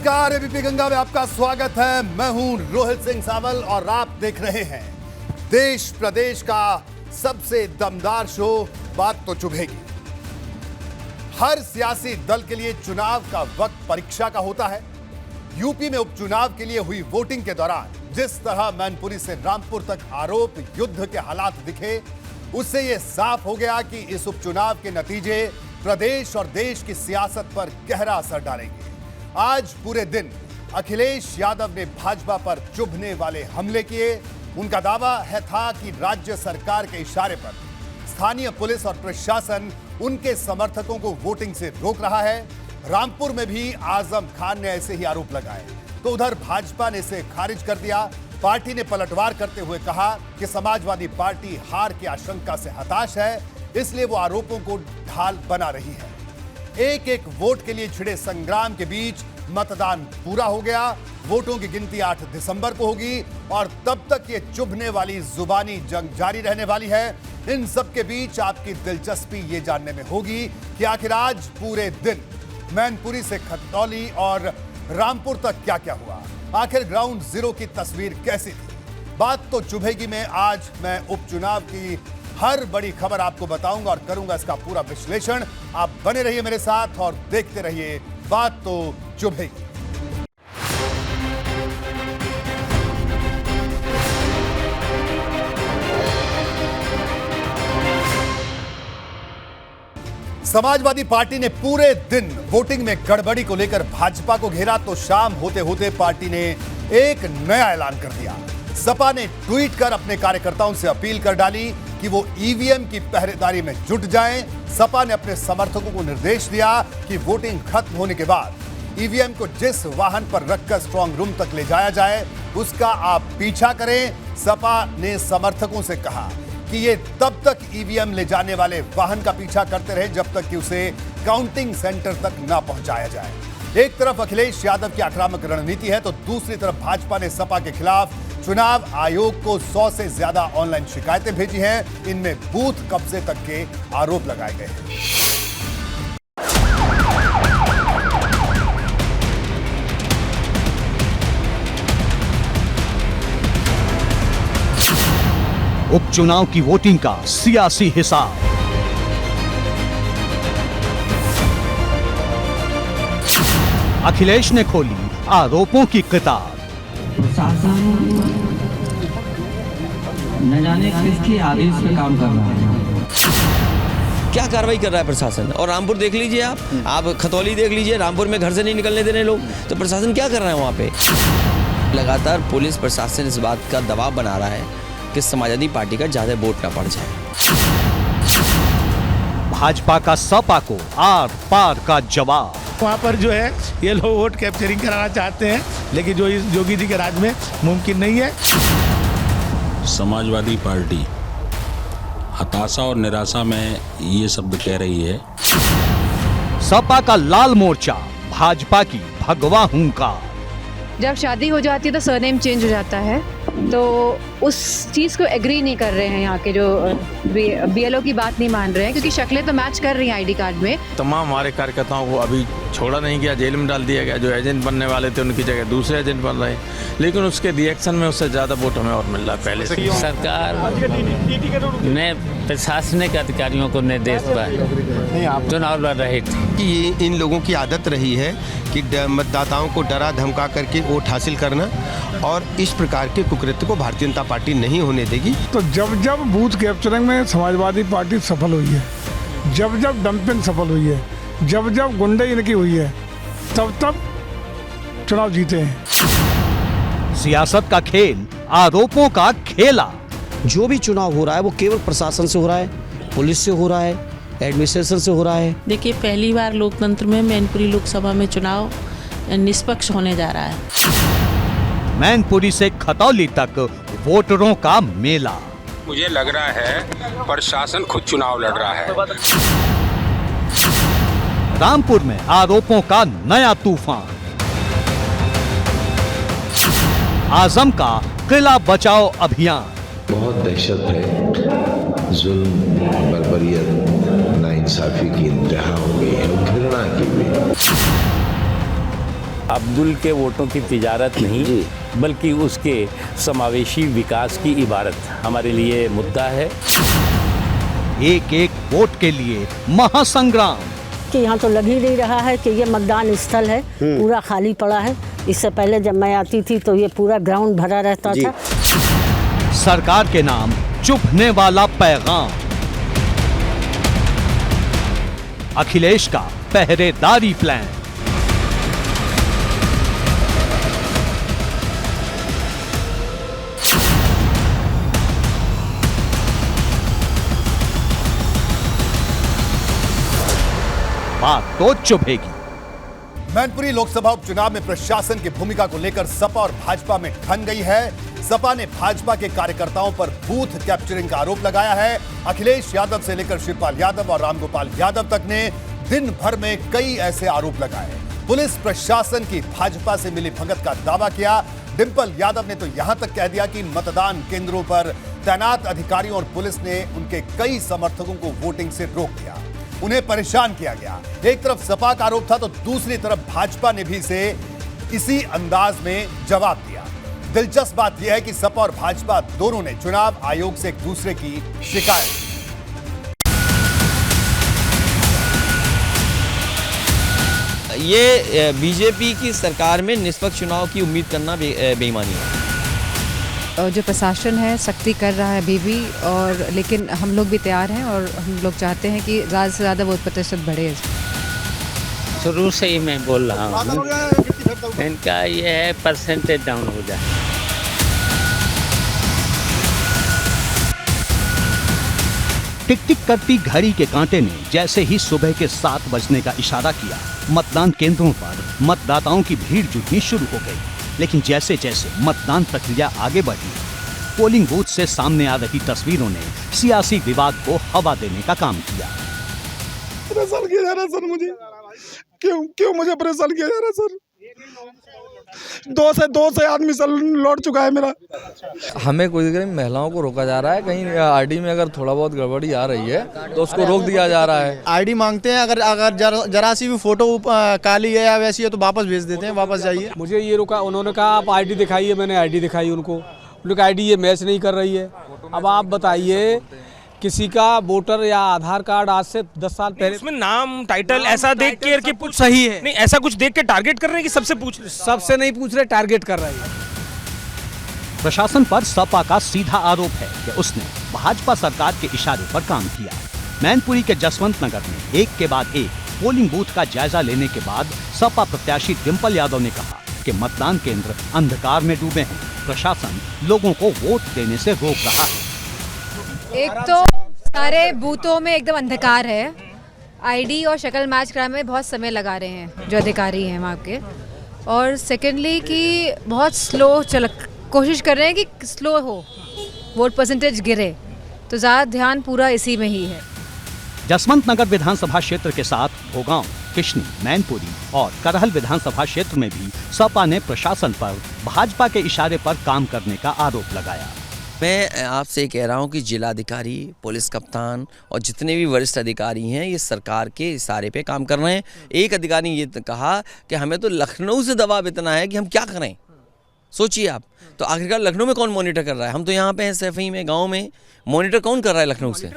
नमस्कार, एबीपी गंगा में आपका स्वागत है। मैं हूं रोहित सिंह सावल और आप देख रहे हैं देश प्रदेश का सबसे दमदार शो बात तो चुभेगी। हर सियासी दल के लिए चुनाव का वक्त परीक्षा का होता है। यूपी में उपचुनाव के लिए हुई वोटिंग के दौरान जिस तरह मैनपुरी से रामपुर तक आरोप युद्ध के हालात दिखे, उससे यह साफ हो गया कि इस उपचुनाव के नतीजे प्रदेश और देश की सियासत पर गहरा असर डालेंगे। आज पूरे दिन अखिलेश यादव ने भाजपा पर चुभने वाले हमले किए। उनका दावा था कि राज्य सरकार के इशारे पर स्थानीय पुलिस और प्रशासन उनके समर्थकों को वोटिंग से रोक रहा है। रामपुर में भी आजम खान ने ऐसे ही आरोप लगाए, तो उधर भाजपा ने इसे खारिज कर दिया। पार्टी ने पलटवार करते हुए कहा कि समाजवादी पार्टी हार की आशंका से हताश है, इसलिए वो आरोपों को ढाल बना रही है। एक एक वोट के लिए छिड़े संग्राम के बीच मतदान पूरा हो गया। वोटों की गिनती 8 दिसंबर को होगी और तब तक ये चुभने वाली जुबानी जंग जारी रहने वाली है। इन सब के बीच आपकी दिलचस्पी ये जानने में होगी कि आखिर आज पूरे दिन मैनपुरी से खतौली और रामपुर तक क्या क्या हुआ, आखिर ग्राउंड जीरो की तस्वीर कैसी थी। बात तो चुभेगी में आज मैं उपचुनाव की हर बड़ी खबर आपको बताऊंगा और करूंगा इसका पूरा विश्लेषण। आप बने रहिए मेरे साथ और देखते रहिए बात तो चुभेगी। समाजवादी पार्टी ने पूरे दिन वोटिंग में गड़बड़ी को लेकर भाजपा को घेरा, तो शाम होते होते पार्टी ने एक नया ऐलान कर दिया। सपा ने ट्वीट कर अपने कार्यकर्ताओं से अपील कर डाली कि वो ईवीएम की पहरेदारी में जुट जाएं। सपा ने अपने समर्थकों को निर्देश दिया कि वोटिंग खत्म होने के बाद ईवीएम को जिस वाहन पर रखकर स्ट्रांग रूम तक ले जाया जाए उसका आप पीछा करें। सपा ने समर्थकों से कहा कि ये तब तक ईवीएम ले जाने वाले वाहन का पीछा करते रहे जब तक कि उसे काउंटिंग सेंटर तक ना पहुंचाया जाए। एक तरफ अखिलेश यादव की आक्रामक रणनीति है, तो दूसरी तरफ भाजपा ने सपा के खिलाफ चुनाव आयोग को 100 से ज्यादा ऑनलाइन शिकायतें भेजी हैं। इनमें बूथ कब्जे तक के आरोप लगाए गए हैं। उपचुनाव की वोटिंग का सियासी हिसाब। अखिलेश ने खोली आरोपों की किताब। न जाने किसके आदेश पे काम कर रहा है। क्या कार्रवाई कर रहा है प्रशासन? और रामपुर देख लीजिए, आप खतौली देख लीजिए, रामपुर में घर से नहीं निकलने दे रहे लोग, तो प्रशासन क्या कर रहा है वहाँ पे? लगातार पुलिस प्रशासन इस बात का दबाव बना रहा है कि समाजवादी पार्टी का ज्यादा वोट न पड़ जाए। भाजपा का सपा को आर पार का जवाब। वहाँ पर जो है ये लोग वोट कैप्चरिंग कराना चाहते हैं, लेकिन जो इस योगी जी के राज में मुमकिन नहीं है। समाजवादी पार्टी हताशा और निराशा में ये शब्द कह रही है। सपा का लाल मोर्चा, भाजपा की भगवा हुंकार। जब शादी हो जाती है तो सरनेम चेंज हो जाता है, तो उस चीज़ को एग्री नहीं कर रहे हैं यहाँ के जो बीएलओ की बात नहीं मान रहे हैं, क्योंकि शक्लें तो मैच कर रही हैं आईडी कार्ड में। तमाम हमारे कार्यकर्ताओं को अभी छोड़ा नहीं गया, जेल में डाल दिया गया। जो एजेंट बनने वाले थे उनकी जगह दूसरे एजेंट बन रहे हैं, लेकिन उसके रिएक्शन में उससे ज़्यादा वोट हमें और मिल रहा है पहले से। सरकार ने प्रशासनिक अधिकारियों को निर्देश दिया, चुनाव लड़ रहे थे कि ये इन लोगों की आदत रही है कि मतदाताओं को डरा धमका करके वोट हासिल करना, और इस प्रकार के कुकृत्य को भारतीय जनता पार्टी नहीं होने देगी। तो जब जब बूथ कैप्चरिंग में समाजवादी पार्टी सफल हुई है, जब जब डंपिंग सफल हुई है, जब जब गुंडे इनकी हुई है, तब तब चुनाव जीते हैं। सियासत का खेल, आरोपों का खेला। जो भी चुनाव हो रहा है वो केवल प्रशासन से हो रहा है, पुलिस से हो रहा है, एडमिनिस्ट्रेशन से हो रहा है। देखिए, पहली बार लोकतंत्र में मैनपुरी लोकसभा में चुनाव निष्पक्ष होने जा रहा है। मैनपुरी से खतौली तक वोटरों का मेला। मुझे लग रहा है प्रशासन खुद चुनाव लड़ रहा है। रामपुर में आरोपों का नया तूफान। आजम का किला बचाओ अभियान। बहुत दहशत है, जुल्म, बर्बरियत, नाइंसाफी की इंतहा हो गई है, घृणा की भी। अब्दुल के वोटों की तिजारत नहीं बल्कि उसके समावेशी विकास की इबारत हमारे लिए मुद्दा है। एक एक वोट के लिए महासंग्राम। कि यहाँ तो लग ही नहीं रहा है कि ये मतदान स्थल है, पूरा खाली पड़ा है। इससे पहले जब मैं आती थी तो ये पूरा ग्राउंड भरा रहता था। सरकार के नाम चुभने वाला पैगाम, अखिलेश का पहरेदारी प्लान। बात तो चुभेगी। मैनपुरी लोकसभा उपचुनाव में प्रशासन की भूमिका को लेकर सपा और भाजपा में ठन गई है। सपा ने भाजपा के कार्यकर्ताओं पर बूथ कैप्चरिंग का आरोप लगाया है। अखिलेश यादव से लेकर शिवपाल यादव और रामगोपाल यादव तक ने दिन भर में कई ऐसे आरोप लगाए। पुलिस प्रशासन की भाजपा से मिली भगत का दावा किया। डिंपल यादव ने तो यहां तक कह दिया कि मतदान केंद्रों पर तैनात अधिकारियों और पुलिस ने उनके कई समर्थकों को वोटिंग से रोक दिया, उन्हें परेशान किया गया। एक तरफ सपा का आरोप था तो दूसरी तरफ भाजपा ने भी इसे इसी अंदाज में जवाब दिया। दिलचस्प बात यह है कि सपा और भाजपा दोनों ने चुनाव आयोग से एक दूसरे की शिकायत की। ये बीजेपी की सरकार में निष्पक्ष चुनाव की उम्मीद करना बेईमानी है। जो प्रशासन है सख्ती कर रहा है अभी भी, और लेकिन हम लोग भी तैयार हैं और हम लोग चाहते हैं कि ज़्यादा से ज़्यादा वोट प्रतिशत बढ़े। शुरू से ही मैं बोल रहा हूँ इनका ये है परसेंटेज डाउन हो जाए। टिक टिक करती घड़ी के कांटे ने जैसे ही सुबह के 7 बजने का इशारा किया, मतदान केंद्रों पर मतदाताओं की भीड़ जुटनी शुरू हो गई। लेकिन जैसे जैसे मतदान प्रक्रिया आगे बढ़ी, पोलिंग बूथ से सामने आ रही तस्वीरों ने सियासी विवाद को हवा देने का काम किया। परेशान किया जा रहा सर मुझे, क्यों मुझे परेशान किया जा रहा सर? दो से आदमी सर लौट चुका है मेरा। हमें कोई महिलाओं को रोका जा रहा है, कहीं आईडी में अगर थोड़ा बहुत गड़बड़ी आ रही है तो उसको रोक दिया जा रहा है। आईडी मांगते हैं, अगर जरा सी भी फोटो काली है या वैसी है तो वापस भेज देते हैं, वापस जाइए। मुझे ये रोका, उन्होंने कहा आप आईडी दिखाइए, मैंने आईडी दिखाई उनको, उनकी आईडी ये मैच नहीं कर रही है। अब आप बताइए, किसी का वोटर या आधार कार्ड आज से 10 साल पहले उसमें नाम टाइटल ऐसा देख के कि कुछ सही है नहीं, ऐसा कुछ देख के टारगेट कर रहे हैं कि सबसे पूछ रहे? सबसे नहीं पूछ रहे, टारगेट कर रहे हैं। प्रशासन पर सपा का सीधा आरोप है कि उसने भाजपा सरकार के इशारे पर काम किया। मैनपुरी के जसवंत नगर में एक के बाद एक पोलिंग बूथ का जायजा लेने के बाद सपा प्रत्याशी डिंपल यादव ने कहा कि मतदान केंद्र अंधकार में डूबे हैं, प्रशासन लोगों को वोट देने से रोक रहा है। एक तो सारे बूथों में एकदम अंधकार है, आईडी और शक्ल मैच कराने में बहुत समय लगा रहे हैं जो अधिकारी हैं वहाँ के, और सेकेंडली कि बहुत स्लो कोशिश कर रहे हैं कि स्लो हो, वोट परसेंटेज गिरे, तो ज़्यादा ध्यान पूरा इसी में ही है। जसवंत नगर विधानसभा क्षेत्र के साथ भोगांव, किशनी, मैनपुरी और करहल विधानसभा क्षेत्र में भी सपा ने प्रशासन पर भाजपा के इशारे पर काम करने का आरोप लगाया। मैं आपसे कह रहा हूं कि जिलाधिकारी, पुलिस कप्तान और जितने भी वरिष्ठ अधिकारी हैं ये सरकार के इशारे पे काम कर रहे हैं। एक अधिकारी ने ये कहा कि हमें तो लखनऊ से दबाव इतना है कि हम क्या करें। सोचिए आप, तो आखिरकार लखनऊ में कौन मॉनिटर कर रहा है? हम तो यहाँ पे हैं सैफई में, गाँव में, मॉनिटर कौन कर रहा है लखनऊ से?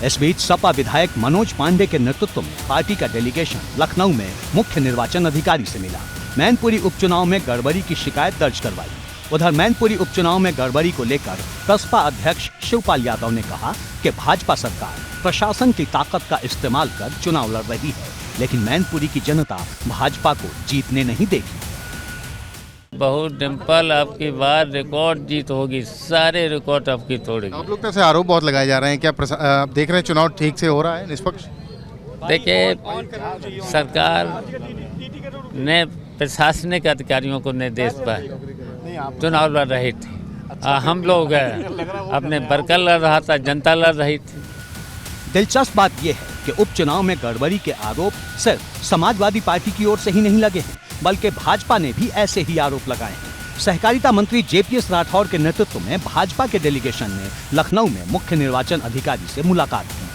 इस बीच सपा विधायक मनोज पांडे के नेतृत्व में पार्टी का डेलीगेशन लखनऊ में मुख्य निर्वाचन अधिकारी से मिला। मैनपुरी उपचुनाव में गड़बड़ी की शिकायत दर्ज करवाई। उधर मैनपुरी उपचुनाव में गड़बड़ी को लेकर बसपा अध्यक्ष शिवपाल यादव ने कहा कि भाजपा सरकार प्रशासन की ताकत का इस्तेमाल कर चुनाव लड़ रही है, लेकिन मैनपुरी की जनता भाजपा को जीतने नहीं देगी। बहुत डिंपल, आपकी बार रिकॉर्ड जीत होगी, सारे रिकॉर्ड आपकी तोड़ेगी। आप लोग से आरोप बहुत लगाए जा रहे हैं, क्या आप देख रहे हैं चुनाव ठीक से हो रहा है, निष्पक्ष? देखिए, सरकार ने प्रशासनिक अधिकारियों को निर्देश पर चुनाव लड़ रही थी। हम लोग अपने वर्कर लड़ रहा था, जनता लड़ रही थी। दिलचस्प बात यह है कि उपचुनाव में गड़बड़ी के आरोप सिर्फ समाजवादी पार्टी की ओर से ही नहीं लगे हैं, बल्कि भाजपा ने भी ऐसे ही आरोप लगाए हैं। सहकारिता मंत्री जेपीएस राठौर के नेतृत्व में भाजपा के डेलीगेशन ने लखनऊ में मुख्य निर्वाचन अधिकारी से मुलाकात की।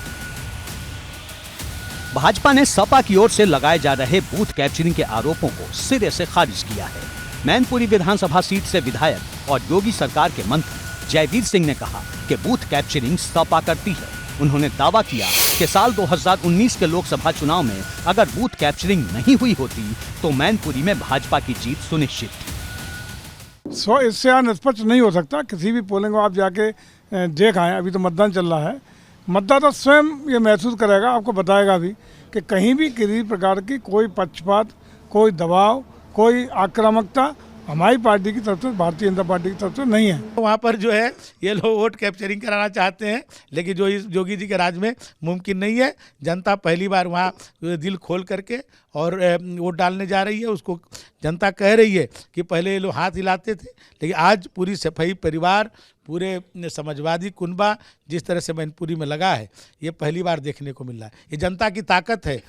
भाजपा ने सपा की ओर से लगाए जा रहे बूथ कैप्चरिंग के आरोपों को सिरे से खारिज किया है। मैनपुरी विधानसभा सीट से विधायक और योगी सरकार के मंत्री जयवीर सिंह ने कहा कि बूथ कैप्चरिंग सपा करती है। उन्होंने दावा किया कि साल 2019 के लोकसभा चुनाव में अगर बूथ कैप्चरिंग नहीं हुई होती तो मैनपुरी में भाजपा की जीत सुनिश्चित थी। इससे निष्पक्ष नहीं हो सकता। किसी भी पोलिंग को आप जाके देख आए, अभी तो मतदान चल रहा है, मतदाता स्वयं ये महसूस करेगा, आपको बताएगा भी कि कहीं भी किसी प्रकार की कोई पक्षपात, कोई दबाव, कोई आक्रामकता हमारी पार्टी की तरफ से, भारतीय जनता पार्टी की तरफ से नहीं है। वहाँ पर जो है ये लोग वोट कैप्चरिंग कराना चाहते हैं, लेकिन जो इस योगी जी के राज में मुमकिन नहीं है। जनता पहली बार वहाँ दिल खोल करके और वोट डालने जा रही है। उसको जनता कह रही है कि पहले ये लोग हाथ हिलाते थे, लेकिन आज पूरी सफाई परिवार, पूरे समाजवादी कुनबा जिस तरह से मैनपुरी में लगा है, ये पहली बार देखने को मिल रहा है। ये जनता की ताकत है।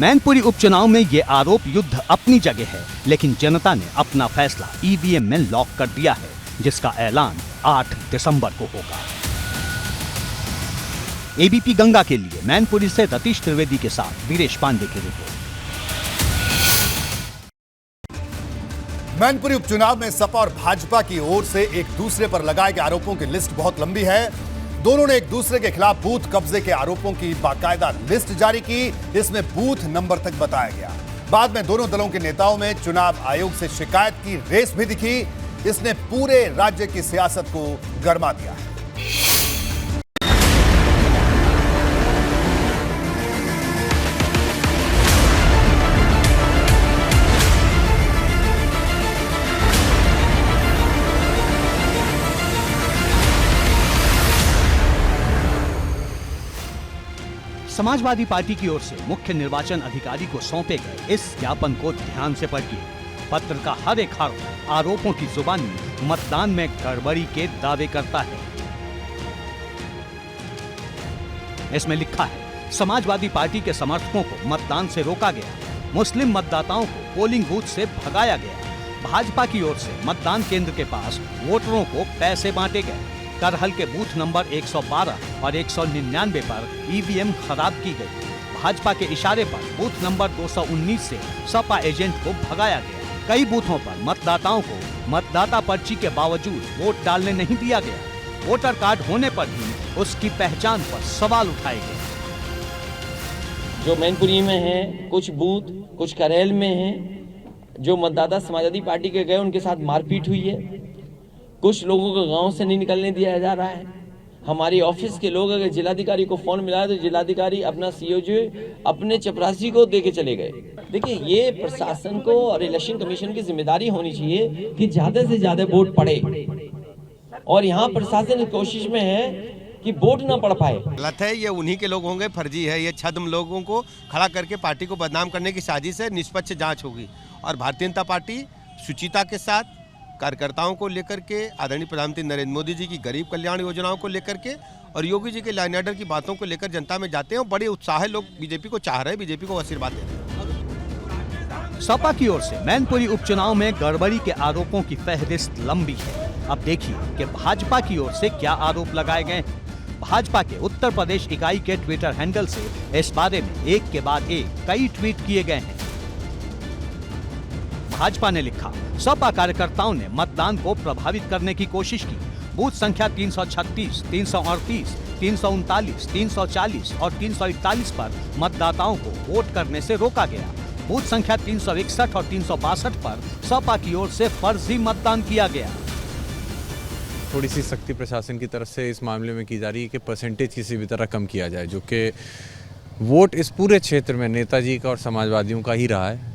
मैनपुरी उपचुनाव में ये आरोप युद्ध अपनी जगह है, लेकिन जनता ने अपना फैसला ईवीएम में लॉक कर दिया है, जिसका ऐलान 8 दिसंबर को होगा। एबीपी गंगा के लिए मैनपुरी से रतीश त्रिवेदी के साथ वीरेश पांडे की रिपोर्ट। मैनपुरी उपचुनाव में सपा और भाजपा की ओर से एक दूसरे पर लगाए गए आरोपों की लिस्ट बहुत लंबी है। दोनों ने एक दूसरे के खिलाफ बूथ कब्जे के आरोपों की बाकायदा लिस्ट जारी की। इसमें बूथ नंबर तक बताया गया। बाद में दोनों दलों के नेताओं में चुनाव आयोग से शिकायत की रेस भी दिखी। इसने पूरे राज्य की सियासत को गरमा दिया है। समाजवादी पार्टी की ओर से मुख्य निर्वाचन अधिकारी को सौंपे गए इस ज्ञापन को ध्यान से पढ़िए। पत्र का हर एक हर्फ आरोपों की जुबानी मतदान में गड़बड़ी के दावे करता है। इसमें लिखा है, समाजवादी पार्टी के समर्थकों को मतदान से रोका गया, मुस्लिम मतदाताओं को पोलिंग बूथ से भगाया गया, भाजपा की ओर से मतदान केंद्र के पास वोटरों को पैसे बांटे गए, करहल के बूथ नंबर 112 और 199 पर ईवीएम खराब की गई, भाजपा के इशारे पर बूथ नंबर 219 से सपा एजेंट को भगाया गया, कई बूथों पर मतदाताओं को मतदाता पर्ची के बावजूद वोट डालने नहीं दिया गया, वोटर कार्ड होने पर भी उसकी पहचान पर सवाल उठाए गए। जो मैनपुरी में है, कुछ बूथ कुछ करहल में है, जो मतदाता समाजवादी पार्टी के गए उनके साथ मारपीट हुई है, कुछ लोगों को गांव से नहीं निकलने दिया जा रहा है। हमारी ऑफिस के लोग अगर जिलाधिकारी को फोन मिला तो जिलाधिकारी अपना सीओजी अपने चपरासी को देके चले गए। देखिए, ये प्रशासन को और इलेक्शन कमीशन की जिम्मेदारी होनी चाहिए कि ज्यादा से ज्यादा वोट पड़े, और यहाँ प्रशासन कोशिश में है कि वोट ना पड़ पाए। गलत है, ये उन्हीं के लोग होंगे, फर्जी है। ये छद्म लोगों को खड़ा करके पार्टी को बदनाम करने की साजिश है। निष्पक्ष जांच होगी और भारतीय जनता पार्टी शुचिता के साथ कार्यकर्ताओं को लेकर के, आदरणीय प्रधानमंत्री नरेंद्र मोदी जी की गरीब कल्याण योजनाओं को लेकर के और योगी जी के लॉ एंड ऑर्डर की बातों को लेकर जनता में जाते हैं और बड़े उत्साह लोग बीजेपी को चाह रहे हैं, बीजेपी को आशीर्वाद दे रहे हैं। सपा की ओर से मैनपुरी उपचुनाव में गड़बड़ी के आरोपों की फहरिस्त लंबी है। अब देखिए कि भाजपा की ओर से क्या आरोप लगाए गए। भाजपा के उत्तर प्रदेश इकाई के ट्विटर हैंडल से इस बारे में एक के बाद एक कई ट्वीट किए गए हैं। भाजपा ने लिखा, सपा कार्यकर्ताओं ने मतदान को प्रभावित करने की कोशिश की। बूथ संख्या 336, 338, 339, 340 और 341 पर मतदाताओं को वोट करने से रोका गया। बूथ संख्या 361 और 362 पर सपा की ओर से फर्जी मतदान किया गया। थोड़ी सी सख्ती प्रशासन की तरफ से इस मामले में की जा रही है कि परसेंटेज किसी भी तरह कम किया जाए, जो कि वोट इस पूरे क्षेत्र में नेताजी का और समाजवादियों का ही रहा है।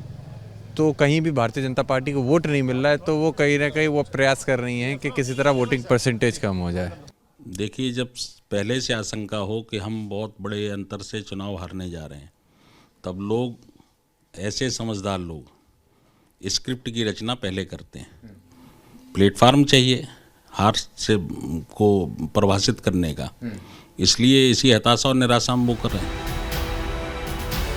तो कहीं भी भारतीय जनता पार्टी को वोट नहीं मिल रहा है, तो वो कहीं ना कहीं वो प्रयास कर रही हैं कि किसी तरह वोटिंग परसेंटेज कम हो जाए। देखिए, जब पहले से आशंका हो कि हम बहुत बड़े अंतर से चुनाव हारने जा रहे हैं, तब लोग, ऐसे समझदार लोग स्क्रिप्ट की रचना पहले करते हैं। प्लेटफार्म चाहिए हार से को परिभाषित करने का, इसलिए इसी हताशा और निराशा हम वो कर रहे हैं।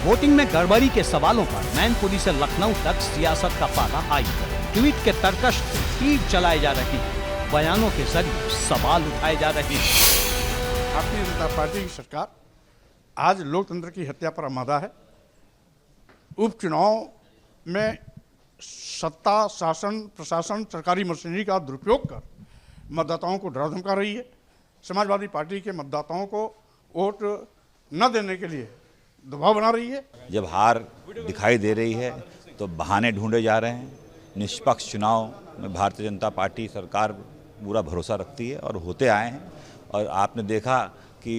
वोटिंग में गड़बड़ी के सवालों पर मैनपुरी से लखनऊ तक सियासत का पाला हाई। ट्वीट के तरकश से तीर चलाए जा रही है, बयानों के जरिए सवाल उठाए जा रहे हैं। भारतीय जनता पार्टी की सरकार आज लोकतंत्र की हत्या पर आमादा है। उपचुनाव में सत्ता, शासन, प्रशासन, सरकारी मशीनरी का दुरुपयोग कर मतदाताओं को डरा धमका रही है। समाजवादी पार्टी के मतदाताओं को वोट न देने के लिए दबाव बना रही है। जब हार दिखाई दे रही है तो बहाने ढूंढे जा रहे हैं। निष्पक्ष चुनाव में भारतीय जनता पार्टी सरकार पूरा भरोसा रखती है और होते आए हैं। और आपने देखा कि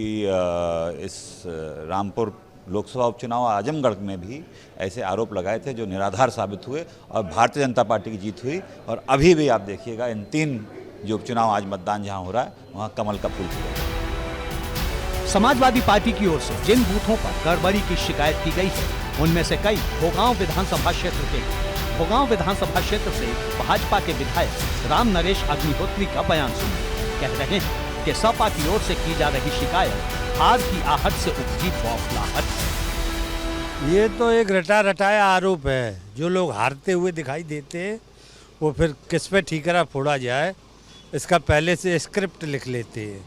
इस रामपुर लोकसभा उपचुनाव आजमगढ़ में भी ऐसे आरोप लगाए थे जो निराधार साबित हुए और भारतीय जनता पार्टी की जीत हुई। और अभी भी आप देखिएगा इन 3 जो उपचुनाव आज मतदान जहां हो रहा है वहां कमल का फूल खिला है। समाजवादी पार्टी की ओर से जिन बूथों पर गड़बड़ी की शिकायत की गई है उनमें से कई भोगांव विधानसभा क्षेत्र के। भोगांव विधानसभा क्षेत्र से भाजपा के विधायक राम नरेश अग्निहोत्री का बयान सुनिए। कह रहे हैं कि सपा की ओर से की जा रही शिकायत हार की आहट से उपजी बौखलाहट। ये तो एक रटा रटाया आरोप है। जो लोग हारते हुए दिखाई देते हैं वो फिर किस पे ठीकरा फोड़ा जाए इसका पहले से स्क्रिप्ट लिख लेते हैं।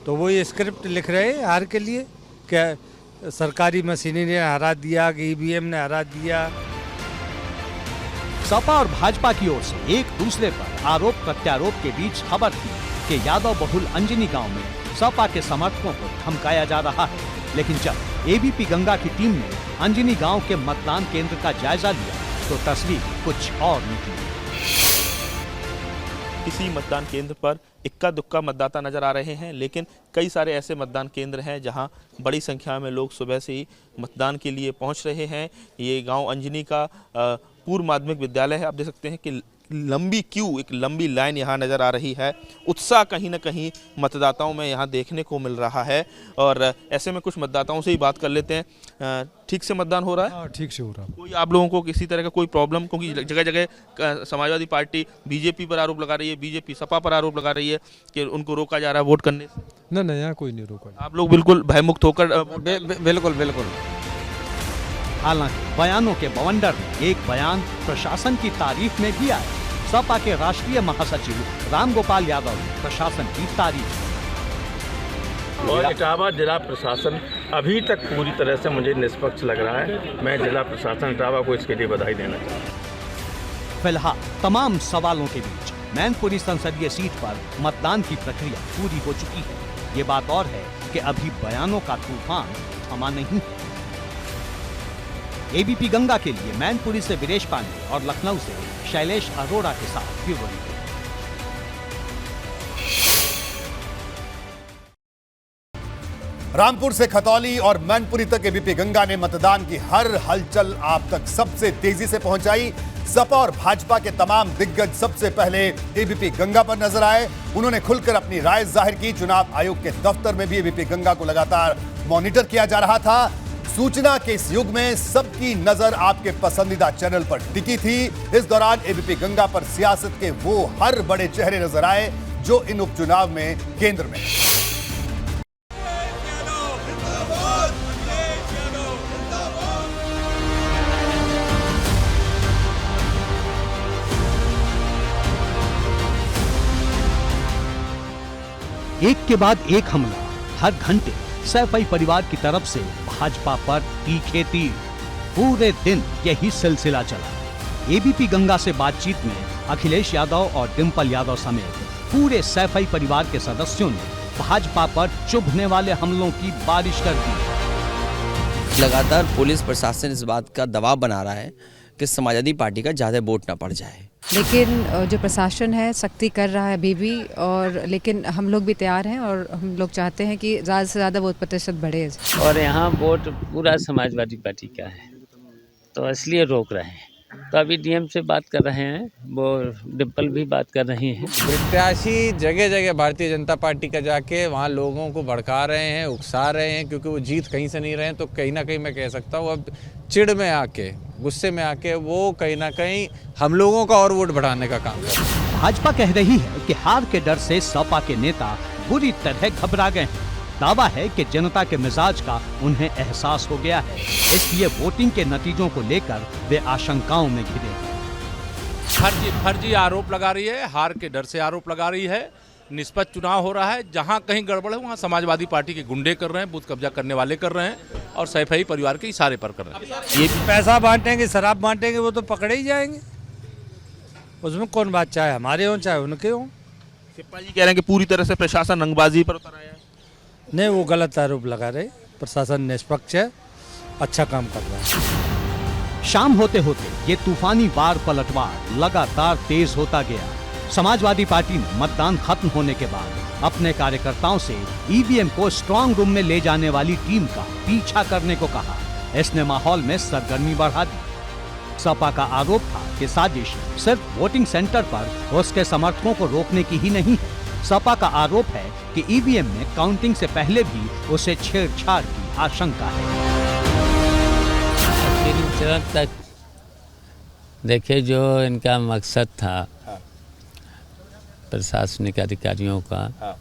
तो वो ये स्क्रिप्ट लिख रहे हैं हार के लिए, क्या सरकारी मशीनरी ने हरा दिया कि ईवीएम ने हरा दिया। सपा और भाजपा की ओर से एक दूसरे पर आरोप प्रत्यारोप के बीच खबर थी कि यादव बहुल अंजनी गांव में सपा के समर्थकों को धमकाया जा रहा है। लेकिन जब एबीपी गंगा की टीम ने अंजनी गांव के मतदान केंद्र का जायजा लिया तो तस्वीर कुछ और निकली। किसी मतदान केंद्र पर इक्का दुक्का मतदाता नजर आ रहे हैं, लेकिन कई सारे ऐसे मतदान केंद्र हैं जहां बड़ी संख्या में लोग सुबह से ही मतदान के लिए पहुंच रहे हैं। ये गांव अंजनी का पूर्व माध्यमिक विद्यालय है। आप देख सकते हैं कि लंबी क्यू, एक लंबी लाइन यहाँ नज़र आ रही है। उत्साह कहीं ना कहीं मतदाताओं में यहाँ देखने को मिल रहा है। और ऐसे में कुछ मतदाताओं से ही बात कर लेते हैं। ठीक से मतदान हो रहा है? ठीक से हो रहा है। कोई आप लोगों को किसी तरह का कोई प्रॉब्लम? क्योंकि जगह जगह समाजवादी पार्टी बीजेपी पर आरोप लगा रही है, बीजेपी सपा पर आरोप लगा रही है कि उनको रोका जा रहा है वोट करने से। नहीं, यहाँ कोई नहीं रोका। आप लोग बिल्कुल भयमुक्त होकर बिल्कुल। हालांकि बयानों के बवंडर में एक बयान प्रशासन की तारीफ में भी आया। सपा के राष्ट्रीय महासचिव रामगोपाल यादव ने प्रशासन की तारीफ की। और इटावा जिला प्रशासन अभी तक पूरी तरह से मुझे निष्पक्ष लग रहा है। मैं जिला प्रशासन इटावा को इसके लिए बधाई देना चाहता हूँ। फिलहाल तमाम सवालों के बीच मैनपुरी संसदीय सीट पर मतदान की प्रक्रिया पूरी हो चुकी है। ये बात और है कि अभी बयानों का तूफान थमा नहीं है। एबीपी गंगा के लिए मैनपुरी से वीरेश पांडे और लखनऊ से शैलेश अरोड़ा के साथ ब्यूरो रिपोर्ट। रामपुर से खतौली और मैनपुरी तक एबीपी गंगा ने मतदान की हर हलचल आप तक सबसे तेजी से पहुंचाई। सपा और भाजपा के तमाम दिग्गज सबसे पहले एबीपी गंगा पर नजर आए। उन्होंने खुलकर अपनी राय जाहिर की। चुनाव आयोग के दफ्तर में भी एबीपी गंगा को लगातार मॉनिटर किया जा रहा था। सूचना के इस युग में सबकी नजर आपके पसंदीदा चैनल पर टिकी थी। इस दौरान एबीपी गंगा पर सियासत के वो हर बड़े चेहरे नजर आए जो इन उपचुनाव में केंद्र में। एक के बाद एक हमला हर घंटे सैफई परिवार की तरफ से भाजपा पर तीखे तीर। पूरे दिन यही सिलसिला चला। एबीपी गंगा से बातचीत में अखिलेश यादव और डिंपल यादव समेत पूरे सैफई परिवार के सदस्यों ने भाजपा पर चुभने वाले हमलों की बारिश कर दी। लगातार पुलिस प्रशासन इस बात का दबाव बना रहा है कि समाजवादी पार्टी का ज़्यादा वोट न पड़ जाए। लेकिन जो प्रशासन है सख्ती कर रहा है अभी भी, और लेकिन हम लोग भी तैयार हैं और हम लोग चाहते हैं कि ज़्यादा से ज़्यादा वोट प्रतिशत बढ़े। और यहाँ वोट पूरा समाजवादी पार्टी का है तो इसलिए रोक रहे हैं। तो अभी डीएम से बात कर रहे हैं, वो डिम्पल भी बात कर रही हैं। प्रत्याशी जगह जगह भारतीय जनता पार्टी का जाके वहाँ लोगों को भड़का रहे हैं, उकसा रहे हैं, क्योंकि वो जीत कहीं से नहीं रहे हैं। तो कहीं ना कहीं मैं कह सकता हूँ अब चिढ़ में आके, गुस्से में आके वो कहीं ना कहीं हम लोगों का और वोट बढ़ाने का काम कर रहे हैं। भाजपा कह रही है कि हार के डर से सपा के नेता बुरी तरह घबरा गए हैं। दावा है कि जनता के मिजाज का उन्हें एहसास हो गया है, इसलिए वोटिंग के नतीजों को लेकर वे आशंकाओं में घिरे हैं। फर्जी आरोप लगा रही है, हार के डर से आरोप लगा रही है। निष्पक्ष चुनाव हो रहा है। जहां कहीं गड़बड़ है वहां समाजवादी पार्टी के गुंडे कर रहे हैं, बूथ कब्जा करने वाले कर रहे हैं और सैफई परिवार के इशारे पर कर रहे हैं। ये पैसा बांटेंगे, शराब बांटेंगे, वो तो पकड़े ही जाएंगे। उसमें कौन बात, चाहे हमारे हों चाहे उनके हों। सिपाही जी कह रहे हैं कि पूरी तरह से प्रशासन रंगबाजी पर उतर आया है। नहीं, वो गलत आरोप लगा रहे। प्रशासन निष्पक्ष है, अच्छा काम कर रहा है। शाम होते होते ये तूफानी वार पलटवार लगातार तेज होता गया। समाजवादी पार्टी ने मतदान खत्म होने के बाद अपने कार्यकर्ताओं से ईवीएम को स्ट्रांग रूम में ले जाने वाली टीम का पीछा करने को कहा। इसने माहौल में सरगर्मी बढ़ा दी। सपा का आरोप था कि साजिश सिर्फ वोटिंग सेंटर पर उसके समर्थकों को रोकने की ही नहीं है। सपा का आरोप है कि ईवीएम में काउंटिंग से पहले भी उसे छेड़छाड़ की आशंका है। चरण तक देखिए, जो इनका मकसद था प्रशासनिक अधिकारियों का,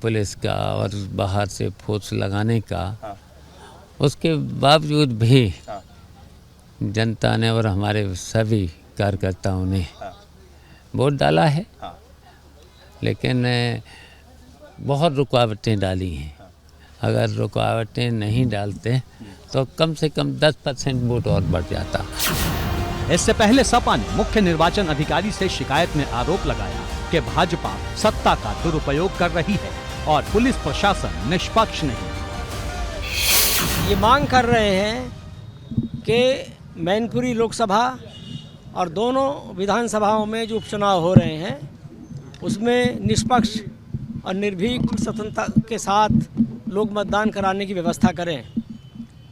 पुलिस का और बाहर से फोर्स लगाने का, उसके बावजूद भी जनता ने और हमारे सभी कार्यकर्ताओं ने वोट डाला है। लेकिन बहुत रुकावटें डाली हैं। अगर रुकावटें नहीं डालते तो कम से कम 10% वोट और बढ़ जाता। इससे पहले सपा ने मुख्य निर्वाचन अधिकारी से शिकायत में आरोप लगाया कि भाजपा सत्ता का दुरुपयोग कर रही है और पुलिस प्रशासन निष्पक्ष नहीं। ये मांग कर रहे हैं कि मैनपुरी लोकसभा और दोनों विधानसभाओं में जो उपचुनाव हो रहे हैं उसमें निष्पक्ष और निर्भीक स्वतंत्रता के साथ लोग मतदान कराने की व्यवस्था करें।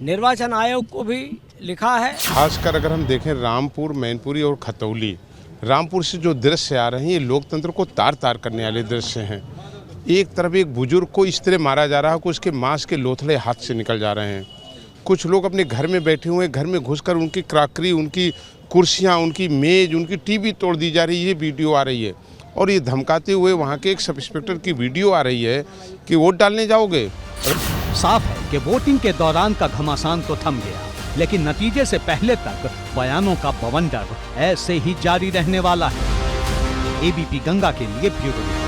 निर्वाचन आयोग को भी लिखा है। खासकर अगर हम देखें रामपुर, मैनपुरी और खतौली, रामपुर से जो दृश्य आ रहे हैं ये लोकतंत्र को तार तार करने वाले दृश्य हैं। एक तरफ एक बुजुर्ग को इस तरह मारा जा रहा है कि उसके मांस के लोथड़े हाथ से निकल जा रहे हैं। कुछ लोग अपने घर में बैठे हुए, घर में घुसकर उनकी क्रॉकरी, उनकी कुर्सियां, उनकी मेज, उनकी टीवी तोड़ दी जा रही है। ये वीडियो आ रही है और ये धमकाते हुए वहाँ के एक सब इंस्पेक्टर की वीडियो आ रही है कि वोट डालने जाओगे। साफ है कि वोटिंग के दौरान का घमासान तो थम गया, लेकिन नतीजे से पहले तक बयानों का बवंडर ऐसे ही जारी रहने वाला है। एबीपी गंगा के लिए ब्यूरो रिपोर्ट।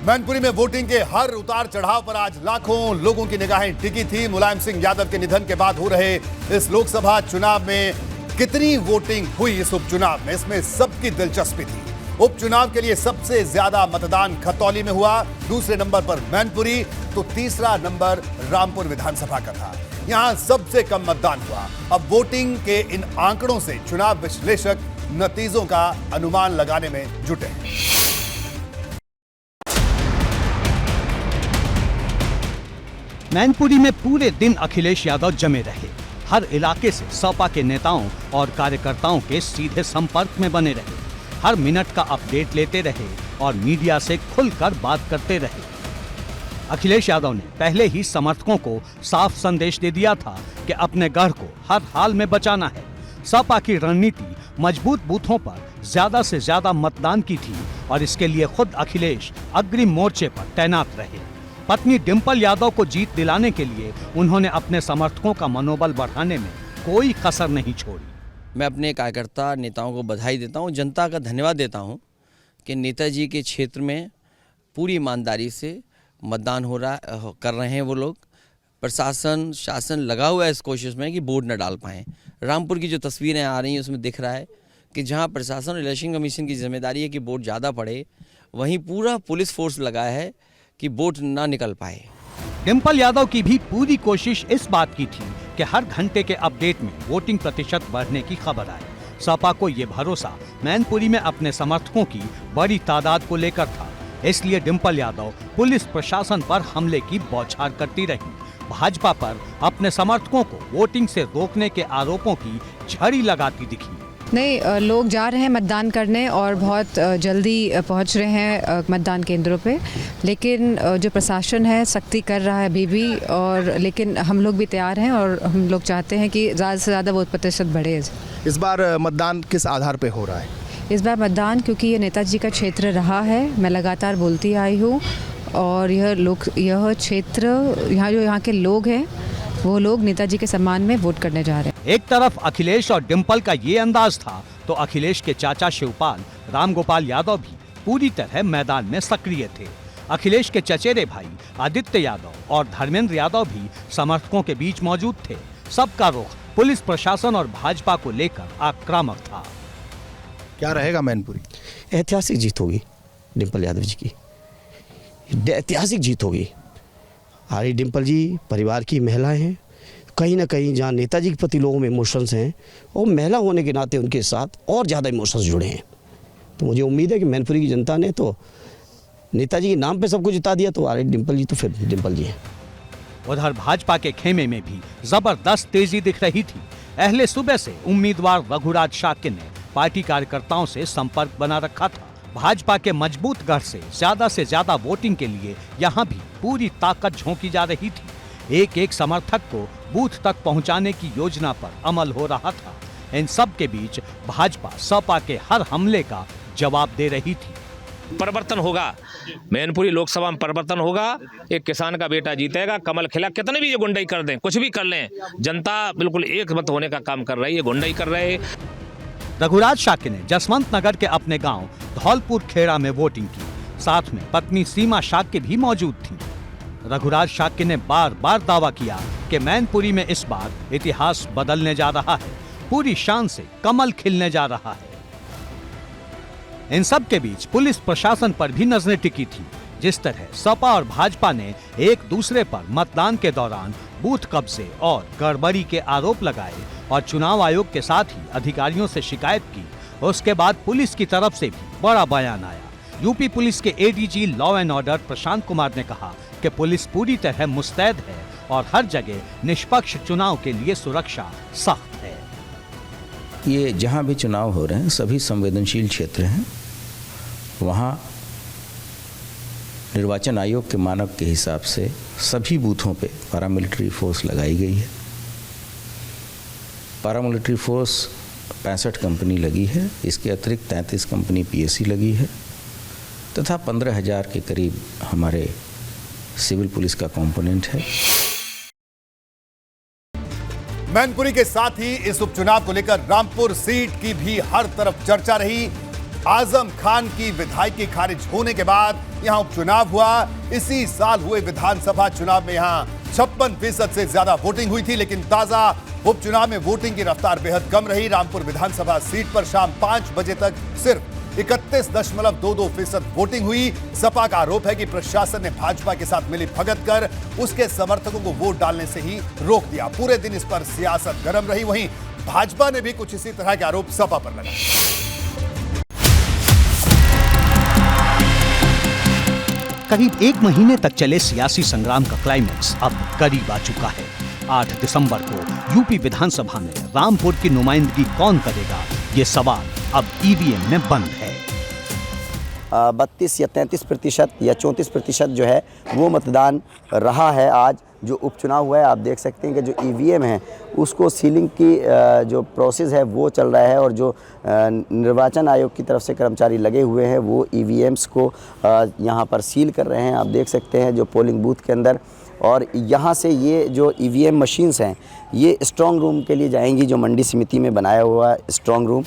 मैनपुरी में वोटिंग के हर उतार चढ़ाव पर आज लाखों लोगों की निगाहें टिकी थी। मुलायम सिंह यादव के निधन के बाद हो रहे इस लोकसभा चुनाव में कितनी वोटिंग हुई इस उपचुनाव में, इसमें सबकी दिलचस्पी थी। उपचुनाव के लिए सबसे ज्यादा मतदान खतौली में हुआ, दूसरे नंबर पर मैनपुरी, तो तीसरा नंबर रामपुर विधानसभा का था। यहां सबसे कम मतदान हुआ। अब वोटिंग के इन आंकड़ों से चुनाव विश्लेषक नतीजों का अनुमान लगाने में जुटे हैं। मैनपुरी में पूरे दिन अखिलेश यादव जमे रहे। हर इलाके से सपा के नेताओं और कार्यकर्ताओं के सीधे संपर्क में बने रहे। हर मिनट का अपडेट लेते रहे और मीडिया से खुलकर बात करते रहे। अखिलेश यादव ने पहले ही समर्थकों को साफ संदेश दे दिया था कि अपने गढ़ को हर हाल में बचाना है। सपा की रणनीति मजबूत बूथों पर ज्यादा से ज्यादा मतदान की थी और इसके लिए खुद अखिलेश अग्रिम मोर्चे पर तैनात रहे। पत्नी डिंपल यादव को जीत दिलाने के लिए उन्होंने अपने समर्थकों का मनोबल बढ़ाने में कोई कसर नहीं छोड़ी। मैं अपने कार्यकर्ता नेताओं को बधाई देता हूं, जनता का धन्यवाद देता हूं कि नेताजी के क्षेत्र में पूरी ईमानदारी से मतदान कर रहे हैं वो लोग। प्रशासन शासन लगा हुआ है इस कोशिश में कि वोट न डाल पाएँ। रामपुर की जो तस्वीरें आ रही हैं उसमें दिख रहा है कि जहां प्रशासन और इलेक्शन कमीशन की जिम्मेदारी है कि वोट ज़्यादा पड़े, वहीं पूरा पुलिस फोर्स लगा है कि वोट ना निकल पाए। डिंपल यादव की भी पूरी कोशिश इस बात की थी कि हर घंटे के अपडेट में वोटिंग प्रतिशत बढ़ने की खबर आए। सपा को ये भरोसा मैनपुरी में अपने समर्थकों की बड़ी तादाद को लेकर था, इसलिए डिंपल यादव पुलिस प्रशासन पर हमले की बौछार करती रही। भाजपा पर अपने समर्थकों को वोटिंग से रोकने के आरोपों की झड़ी लगाती दिखी। नहीं, लोग जा रहे हैं मतदान करने और बहुत जल्दी पहुंच रहे हैं मतदान केंद्रों पे, लेकिन जो प्रशासन है सख्ती कर रहा है अभी भी, और लेकिन हम लोग भी तैयार हैं और हम लोग चाहते हैं कि ज़्यादा से ज़्यादा वोट प्रतिशत बढ़े। इस बार मतदान किस आधार पे हो रहा है? इस बार मतदान क्योंकि ये नेताजी का क्षेत्र रहा है, मैं लगातार बोलती आई हूँ, और यह क्षेत्र यहाँ के लोग हैं वो लोग नेताजी के सम्मान में वोट करने जा रहे हैं। एक तरफ अखिलेश और डिंपल का ये अंदाज था तो अखिलेश के चाचा शिवपाल रामगोपाल यादव भी पूरी तरह मैदान में सक्रिय थे। अखिलेश के चचेरे भाई आदित्य यादव और धर्मेंद्र यादव भी समर्थकों के बीच मौजूद थे। सबका रुख पुलिस प्रशासन और भाजपा को लेकर आक्रामक था। क्या रहेगा मैनपुरी? ऐतिहासिक जीत होगी डिम्पल यादव जी की, ऐतिहासिक जीत होगी। आरी डिम्पल जी परिवार की महिलाएं हैं, कहीं ना कहीं जहाँ नेताजी के प्रति लोगों में इमोशंस हैं और महिला होने के नाते उनके साथ और ज़्यादा इमोशंस जुड़े हैं। तो मुझे उम्मीद है कि मैनपुरी की जनता ने तो नेताजी के नाम पे सब कुछ जिता दिया, तो आरी डिम्पल जी तो फिर डिम्पल जी हैं। उधर भाजपा के खेमे में भी जबरदस्त तेजी दिख रही थी। अहले सुबह से उम्मीदवार रघुराज शाक्य ने पार्टी कार्यकर्ताओं से संपर्क बना रखा था। भाजपा के मजबूत गढ़ से ज्यादा वोटिंग के लिए यहां भी पूरी ताकत झोंकी जा रही थी। एक एक समर्थक को बूथ तक पहुंचाने की योजना पर अमल हो रहा था। इन सब के बीच भाजपा सपा के हर हमले का जवाब दे रही थी। परिवर्तन होगा, मैनपुरी लोकसभा में परिवर्तन होगा। एक किसान का बेटा जीतेगा, कमल खिला। कितने भी ये गुंडाई कर दें, कुछ भी कर लें, जनता बिल्कुल एक मत होने का काम कर रही है, गुंडाई कर रहे हैं। रघुराज शाक्य ने जसवंत नगर के अपने गांव धौलपुर खेड़ा में वोटिंग की। साथ में पत्नी सीमा शाक्य भी मौजूद थी। रघुराज शाक्य ने बार बार दावा किया कि मैनपुरी में इस बार इतिहास बदलने जा रहा है, पूरी शान से कमल खिलने जा रहा है। इन सब के बीच पुलिस प्रशासन पर भी नजरें टिकी थी। जिस तरह सपा और भाजपा ने एक दूसरे पर मतदान के दौरान बूथ कब्जे और गड़बड़ी के आरोप लगाए और चुनाव आयोग के साथ ही अधिकारियों से शिकायत की, उसके बाद पुलिस की तरफ से भी बड़ा बयान आया। यूपी पुलिस के ADG law and order Prashant Kumar ने कहा कि पुलिस पूरी तरह मुस्तैद है और हर जगह निष्पक्ष चुनाव के लिए सुरक्षा सख्त है। ये जहाँ भी चुनाव हो रहे हैं सभी संवेदनशील क्षेत्र हैं, वहाँ निर्वाचन आयोग के मानक के हिसाब से सभी बूथों पे पैरामिलिट्री फोर्स लगाई गई है। पैरामिलिट्री फोर्स 65 कंपनी लगी है, इसके अतिरिक्त 33 कंपनी पीएसी लगी है तथा 15,000 के करीब हमारे सिविल पुलिस का कंपोनेंट है। मैनपुरी के साथ ही इस उपचुनाव को लेकर रामपुर सीट की भी हर तरफ चर्चा रही। आजम खान की विधायकी खारिज होने के बाद यहां उपचुनाव हुआ। इसी साल हुए विधानसभा चुनाव में यहां 56% से ज्यादा वोटिंग हुई थी, लेकिन ताजा उपचुनाव में वोटिंग की रफ्तार बेहद कम रही। रामपुर विधानसभा सीट पर शाम 5 बजे तक सिर्फ 31.22% वोटिंग हुई। सपा का आरोप है कि प्रशासन ने भाजपा के साथ मिली भगत कर उसके समर्थकों को वोट डालने से ही रोक दिया। पूरे दिन इस पर सियासत गर्म रही। वहीं भाजपा ने भी कुछ इसी तरह के आरोप सपा पर लगाए। करीब 1 महीने तक चले सियासी संग्राम का क्लाइमेक्स अब करीब आ चुका है। 8 दिसंबर को यूपी विधानसभा में रामपुर की नुमाइंदगी कौन करेगा, ये सवाल अब ईवीएम में बंद है। 32 या 33% या 34% जो है वो मतदान रहा है। आज जो उपचुनाव हुआ है आप देख सकते हैं कि जो ईवीएम है उसको सीलिंग की जो प्रोसेस है वो चल रहा है और जो निर्वाचन आयोग की तरफ से कर्मचारी लगे हुए हैं वो ईवीएम्स को यहाँ पर सील कर रहे हैं। आप देख सकते हैं जो पोलिंग बूथ के अंदर, और यहाँ से ये जो ईवीएम मशीन्स हैं ये स्ट्रांग रूम के लिए जाएंगी, जो मंडी समिति में बनाया हुआ स्ट्रांग रूम।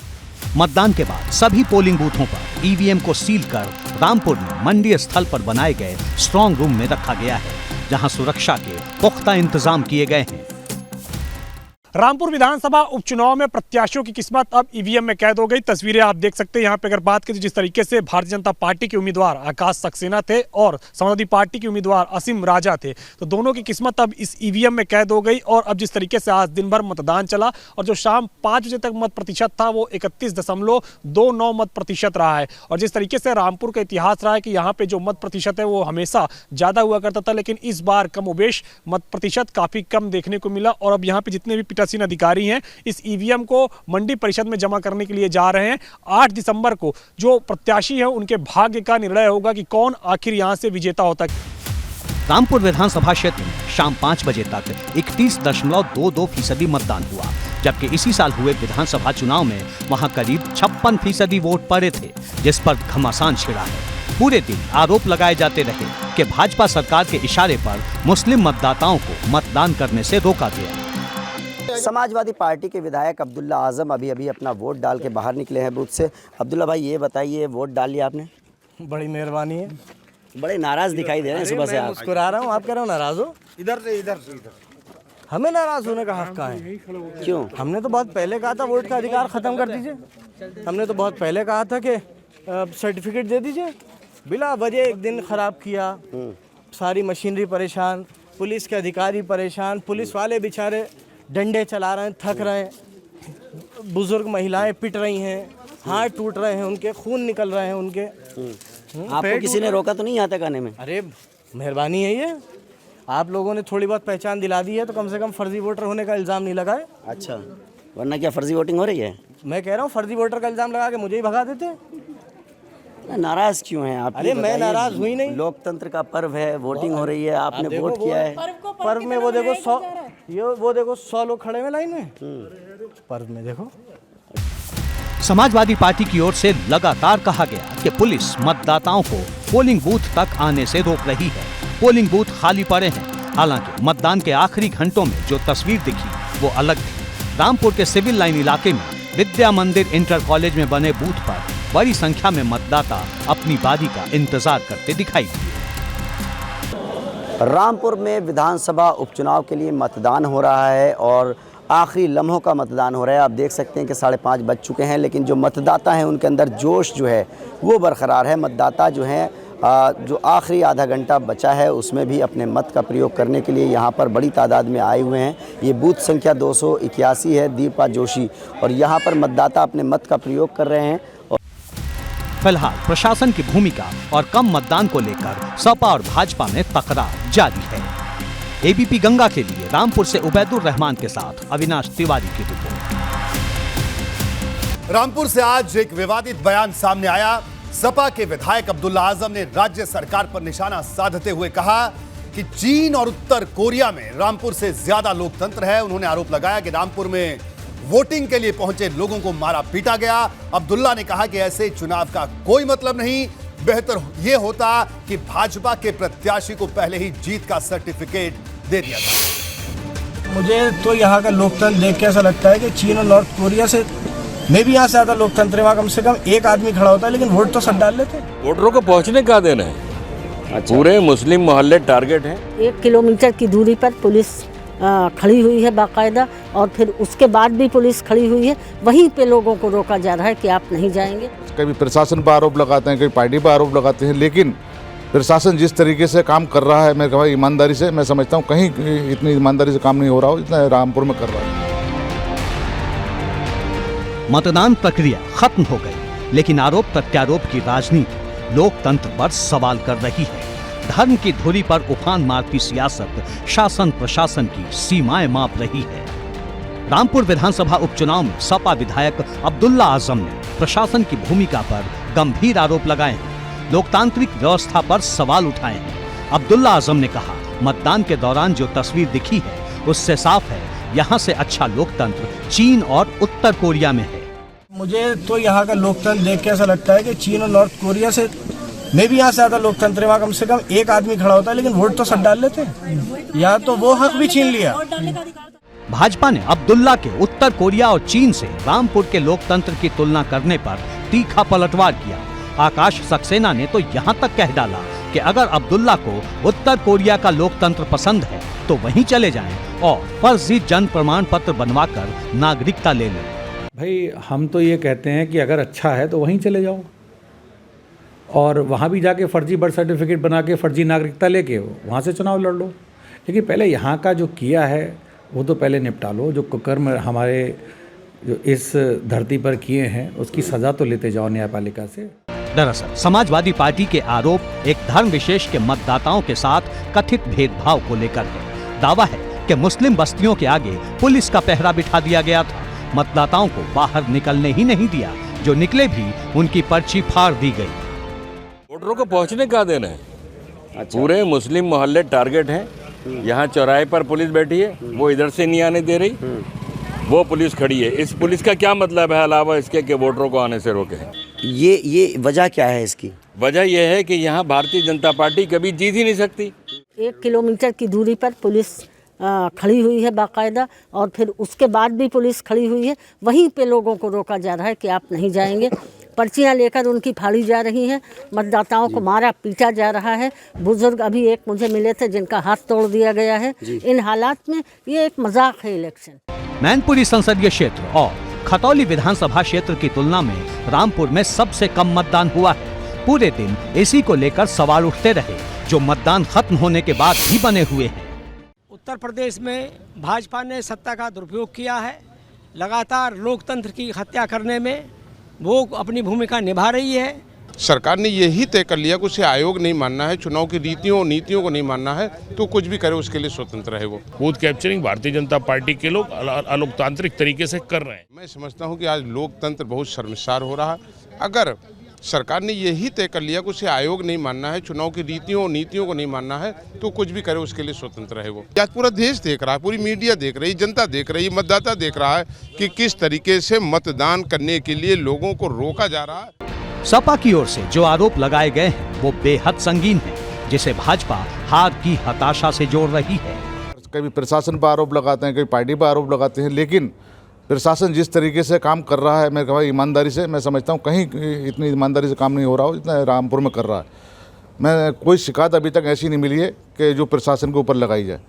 मतदान के बाद सभी पोलिंग बूथों पर ईवीएम को सील कर रामपुर में मंडी स्थल पर बनाए गए स्ट्रांग रूम में रखा गया है, जहां सुरक्षा के पुख्ता इंतजाम किए गए हैं। रामपुर विधानसभा उपचुनाव में प्रत्याशियों की किस्मत अब ईवीएम में कैद हो गई। तस्वीरें आप देख सकते हैं यहाँ पे। अगर बात करें जिस तरीके से भारतीय जनता पार्टी के उम्मीदवार आकाश सक्सेना थे और समाजवादी पार्टी के उम्मीदवार असीम राजा थे, तो दोनों की किस्मत अब इस ईवीएम में कैद हो गई। और अब जिस तरीके से आज दिन भर मतदान चला और जो शाम 5 बजे तक मत प्रतिशत था वो 31.29 मत प्रतिशत रहा है। और जिस तरीके से रामपुर का इतिहास रहा है कि यहाँ पे जो मत प्रतिशत है वो हमेशा ज़्यादा हुआ करता था, लेकिन इस बार कमोबेश मत प्रतिशत काफ़ी कम देखने को मिला। और अब यहाँ पे जितने भी पीठासीन अधिकारी हैं इस ईवीएम को मंडी परिषद में जमा करने के लिए जा रहे हैं। 8 दिसंबर को जो प्रत्याशी है उनके भाग्य का निर्णय होगा कि कौन आखिर यहां से विजेता होता है। रामपुर विधानसभा क्षेत्र में शाम 5 बजे तक 31.22% मतदान हुआ, जबकि इसी साल हुए विधानसभा चुनाव में वहां करीब 56% वोट पड़े थे, जिस पर घमासान छिड़ा है। पूरे दिन आरोप लगाए जाते रहे कि भाजपा सरकार के इशारे पर मुस्लिम मतदाताओं को मतदान करने से रोका गया। समाजवादी पार्टी के विधायक अब्दुल्ला आजम अभी अभी अपना वोट डाल के बाहर निकले हैं बूथ से। अब्दुल्ला भाई ये बताइए, वोट डाल लिया आपने? बड़ी मेहरबानी है। बड़े नाराज दिखाई दे रहे हैं सुबह से आप। मुस्कुरा रहा हूँ, आप कह रहे हो नाराज हो? इधर से हमें नाराज होने का हक कहाँ है? क्यों? हमने तो बहुत पहले कहा था वोट का अधिकार ख़त्म कर दीजिए। हमने तो बहुत पहले कहा था कि सर्टिफिकेट दे दीजिए। बिला वजह एक दिन ख़राब किया, सारी मशीनरी परेशान, पुलिस के अधिकारी परेशान, पुलिस वाले बेचारे डंडे चला रहे हैं, थक रहे हैं, बुजुर्ग महिलाएं पिट रही हैं, हाथ टूट रहे हैं उनके, खून निकल रहे हैं उनके। आपको किसी ने रोका तो नहीं यहाँ तक आने में? अरे मेहरबानी है ये, आप लोगों ने थोड़ी बहुत पहचान दिला दी है तो कम से कम फर्जी वोटर होने का इल्ज़ाम नहीं लगाए। अच्छा, वरना क्या फर्जी वोटिंग हो रही है? मैं कह रहा हूँ फर्जी वोटर का इल्ज़ाम लगा के मुझे ही भगा देते। नाराज क्यों हैं आप? अरे मैं नाराज हुई नहीं, लोकतंत्र का पर्व है, वोटिंग हो रही है, आपने वोट किया है। पर्व में वो देखो 100 लोग खड़े हैं लाइन में। पर्व में देखो। समाजवादी पार्टी की ओर से लगातार कहा गया कि पुलिस मतदाताओं को पोलिंग बूथ तक आने से रोक रही है। पोलिंग बूथ खाली पड़े हैं। हालांकि मतदान के आखिरी घंटों में जो तस्वीर दिखी वो अलग थी। रामपुर के सिविल लाइन इलाके में विद्या मंदिर इंटर कॉलेज में बने बूथ पर बड़ी संख्या में मतदाता अपनी बारी का इंतजार करते दिखाई दिए। रामपुर में विधानसभा उपचुनाव के लिए मतदान हो रहा है और आखिरी लम्हों का मतदान हो रहा है। आप देख सकते हैं कि 5:30 बज चुके हैं, लेकिन जो मतदाता हैं उनके अंदर जोश जो है वो बरकरार है। मतदाता जो हैं जो आखिरी आधा घंटा बचा है उसमें भी अपने मत का प्रयोग करने के लिए यहाँ पर बड़ी तादाद में आए हुए हैं। ये बूथ संख्या 281 है, दीपा जोशी, और यहाँ पर मतदाता अपने मत का प्रयोग कर रहे हैं। फिलहाल प्रशासन की भूमिका और कम मतदान को लेकर सपा और भाजपा में तकरार जारी है। एबीपी गंगा के लिए रामपुर से उबैदुर रहमान के साथ अविनाश तिवारी की रिपोर्ट। रामपुर से आज एक विवादित बयान सामने आया। सपा के विधायक अब्दुल्ला आजम ने राज्य सरकार पर निशाना साधते हुए कहा कि चीन और उत्तर कोरिया में रामपुर से ज्यादा लोकतंत्र है। उन्होंने आरोप लगाया कि रामपुर में वोटिंग के लिए पहुंचे लोगों को मारा पीटा गया। अब्दुल्ला ने कहा कि ऐसे चुनाव का कोई मतलब नहीं, बेहतर यह होता कि भाजपा के प्रत्याशी को पहले ही जीत का सर्टिफिकेट दे दिया था। मुझे तो यहाँ का लोकतंत्र देख के ऐसा लगता है कि चीन और नॉर्थ कोरिया से मैं भी यहाँ से ज़्यादा लोकतंत्र है। वहाँ कम से कम एक आदमी खड़ा होता है, लेकिन वोट तो सब डाल लेते हैं। वोटरों को पहुँचने का देना है। अच्छा। पूरे मुस्लिम मोहल्ले टारगेट है। 1 किलोमीटर की दूरी पर पुलिस खड़ी हुई है बाकायदा, और फिर उसके बाद भी पुलिस खड़ी हुई है। वहीं पे लोगों को रोका जा रहा है कि आप नहीं जाएंगे। कभी प्रशासन पर आरोप लगाते हैं, कभी पार्टी पर आरोप लगाते हैं, लेकिन प्रशासन जिस तरीके से काम कर रहा है, मैं कहूँ ईमानदारी से, मैं समझता हूँ कहीं इतनी ईमानदारी से काम नहीं हो रहा हो जितना रामपुर में कर रहा है। मतदान प्रक्रिया खत्म हो गई, लेकिन आरोप प्रत्यारोप की राजनीति लोकतंत्र पर सवाल कर रही है। धर्म की धुरी पर उफान मारती सियासत शासन प्रशासन की सीमाएं माप रही है। रामपुर विधानसभा उपचुनाव में सपा विधायक अब्दुल्ला आजम ने प्रशासन की भूमिका पर गंभीर आरोप लगाए हैं, लोकतांत्रिक व्यवस्था पर सवाल उठाए हैं। अब्दुल्ला आजम ने कहा, मतदान के दौरान जो तस्वीर दिखी है उससे साफ है यहाँ से अच्छा लोकतंत्र चीन और उत्तर कोरिया में है। मुझे तो यहाँ का लोकतंत्र देख के ऐसा लगता है कि चीन और नॉर्थ कोरिया से मैं भी यहाँ से ज़्यादा लोकतंत्र है। वहाँ कम से कम एक आदमी खड़ा होता है, लेकिन वोट तो सब डाल लेते हैं। या तो वो हक भी छीन लिया। भाजपा ने अब्दुल्ला के उत्तर कोरिया और चीन से रामपुर के लोकतंत्र की तुलना करने पर तीखा पलटवार किया। आकाश सक्सेना ने तो यहाँ तक कह डाला कि अगर अब्दुल्ला को उत्तर कोरिया का लोकतंत्र पसंद है तो वहीं चले जाएं और फर्जी जन प्रमाण पत्र बनवाकर नागरिकता ले लें। भाई हम तो ये कहते हैं कि अगर अच्छा है तो वहीं चले जाओ, और वहाँ भी जाके फर्जी बर्थ सर्टिफिकेट बना के फर्जी नागरिकता लेके वहाँ से चुनाव लड़ लो। लेकिन पहले यहाँ का जो किया है वो तो पहले निपटा लो। जो कुकर्म हमारे जो इस धरती पर किए हैं उसकी सज़ा तो लेते जाओ न्यायपालिका से। दरअसल समाजवादी पार्टी के आरोप एक धर्म विशेष के मतदाताओं के साथ कथित भेदभाव को लेकर है। दावा है कि मुस्लिम बस्तियों के आगे पुलिस का पहरा बिठा दिया गया था, मतदाताओं को बाहर निकलने ही नहीं दिया, जो निकले भी उनकी पर्ची फाड़ दी गई। वोटरों को पहुंचने का देना है। अच्छा। पूरे मुस्लिम मोहल्ले टारगेट है। यहाँ चौराहे पर पुलिस बैठी है, वो इधर से नहीं आने दे रही, वो पुलिस खड़ी है। इस पुलिस का क्या मतलब है अलावा इसके कि वोटरों को आने से रोके? ये वजह क्या है इसकी? वजह यह है कि यहाँ भारतीय जनता पार्टी कभी जीत ही नहीं सकती। 1 किलोमीटर की दूरी पर पुलिस खड़ी हुई है बाकायदा, और फिर उसके बाद भी पुलिस खड़ी हुई है। वहीं पे लोगों को रोका जा रहा है कि आप नहीं जाएंगे। पर्चियां लेकर उनकी फाड़ी जा रही हैं, मतदाताओं को मारा पीटा जा रहा है। बुजुर्ग अभी एक मुझे मिले थे जिनका हाथ तोड़ दिया गया है। इन हालात में ये एक मजाक है इलेक्शन। मैनपुरी संसदीय क्षेत्र और खतौली विधानसभा क्षेत्र की तुलना में रामपुर में सबसे कम मतदान हुआ है। पूरे दिन इसी को लेकर सवाल उठते रहे, जो मतदान खत्म होने के बाद भी बने हुए हैं। उत्तर प्रदेश में भाजपा ने सत्ता का दुरुपयोग किया है। लगातार लोकतंत्र की हत्या करने में वो अपनी भूमिका निभा रही है। सरकार ने यही तय कर लिया कि उसे आयोग नहीं मानना है, चुनाव की नीतियों को नहीं मानना है, तो कुछ भी करे उसके लिए स्वतंत्र है। वो booth capturing Bharatiya Janata party के लोग अलोकतांत्रिक तरीके से कर रहे हैं। मैं समझता हूं कि आज लोकतंत्र बहुत शर्मसार हो रहा है। अगर सरकार ने यही तय कर लिया कि उसे आयोग नहीं मानना है, चुनाव की नीतियों को नहीं मानना है, तो कुछ भी करे उसके लिए स्वतंत्र है। वो आज पूरा देश देख रहा है, पूरी मीडिया देख रही, जनता देख रही, मतदाता देख रहा है कि किस तरीके से मतदान करने के लिए लोगों को रोका जा रहा है। सपा की ओर से जो आरोप लगाए गए हैं वो बेहद संगीन है, जिसे भाजपा हार की हताशा से जोड़ रही है। कभी प्रशासन पर आरोप लगाते हैं, कभी पार्टी पर आरोप लगाते हैं, लेकिन प्रशासन जिस तरीके से काम कर रहा है, मैं कहूँ ईमानदारी से, मैं समझता हूँ कहीं इतनी ईमानदारी से काम नहीं हो रहा हो जितना रामपुर में कर रहा है। मैं कोई शिकायत अभी तक ऐसी नहीं मिली है कि जो प्रशासन के ऊपर लगाई जाए,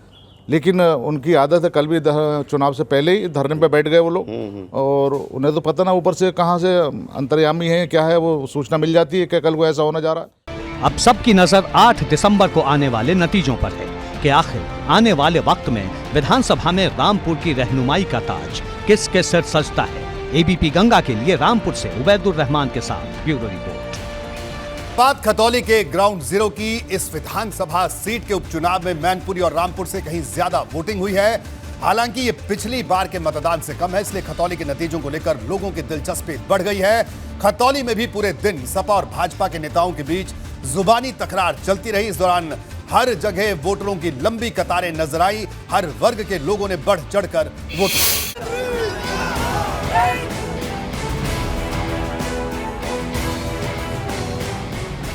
लेकिन उनकी आदत है, कल भी चुनाव से पहले ही धरने पे बैठ गए वो लोग, और उन्हें तो पता ना ऊपर से कहाँ से अंतर्यामी है क्या है, वो सूचना मिल जाती है कि कल को ऐसा होने जा रहा है। अब सबकी नजर 8 दिसंबर को आने वाले नतीजों पर है कि आखिर आने वाले वक्त में विधानसभा में रामपुर की रहनुमाई का ताज किसके सिर सजता है। एबीपी गंगा के लिए रामपुर से उबैदुर रहमान के साथ ब्यूरो रिपोर्ट। बात खतौली के ग्राउंड जीरो की। इस विधानसभा सीट के उपचुनाव में मैनपुरी और रामपुर से कहीं ज्यादा वोटिंग हुई है। हालांकि ये पिछली बार के मतदान से कम है, इसलिए खतौली के नतीजों को लेकर लोगों की दिलचस्पी बढ़ गई है। खतौली में भी पूरे दिन सपा और भाजपा के नेताओं के बीच जुबानी तकरार चलती रही। इस दौरान हर जगह वोटरों की लंबी कतारें नजर आई। हर वर्ग के लोगों ने बढ़ चढ़कर वोट किया।